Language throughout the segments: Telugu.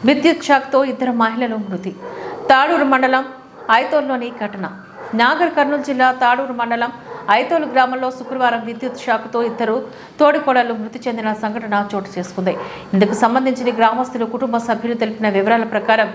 విద్యుత్ షాక్తో ఇద్దరు మహిళలు మృతి. తాడూరు మండలం ఐతోల్లోని ఘటన. నాగర్ కర్నూలు జిల్లా తాడూరు మండలం ఐతోలు గ్రామంలో శుక్రవారం విద్యుత్ షాక్తో ఇద్దరు తోడికోడళ్లు మృతి చెందిన సంఘటన చోటు చేసుకుంది. ఇందుకు సంబంధించిన గ్రామస్తులు, కుటుంబ సభ్యులు తెలిపిన వివరాల ప్రకారం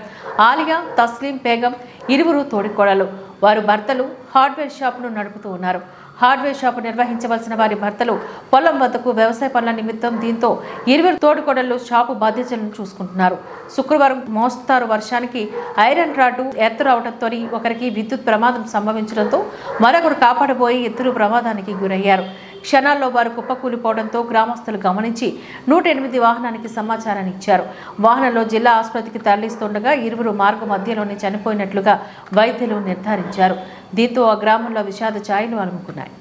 ఆలియా, తస్లీం బేగం ఇరువురు తోడికోడళ్లు. వారు భర్తలు హార్డ్వేర్ షాపును నడుపుతూ ఉన్నారు. హార్డ్వేర్ షాపు నిర్వహించవలసిన వారి భర్తలు పొలం వద్దకు వ్యవసాయ పనుల నిమిత్తం. దీంతో ఇరువురు తోడికోడళ్లు షాపు బాధ్యతలను చూసుకుంటున్నారు. శుక్రవారం మోస్తారు వర్షానికి ఐరన్ రాడ్డు ఎత్తు రావడంతో ఒకరికి విద్యుత్ ప్రమాదం సంభవించడంతో మరొకరు కాపాడబోయి ఇద్దరు ప్రమాదానికి గురయ్యారు. క్షణాల్లో వారు కుప్పకూలిపోవడంతో గ్రామస్తులు గమనించి 108 వాహనానికి సమాచారాన్ని ఇచ్చారు. వాహనంలో జిల్లా ఆసుపత్రికి తరలిస్తుండగా ఇరువురు మార్గ మధ్యలోనే చనిపోయినట్లుగా వైద్యులు నిర్ధారించారు. దీంతో ఆ గ్రామంలో విషాద ఛాయలు అలుముకున్నాయి.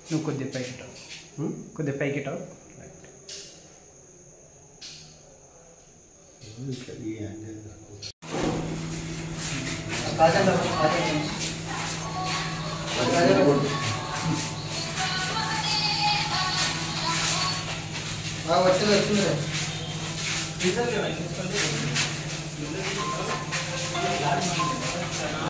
నువ్వు కొద్దిగా పైకి టావు వచ్చింది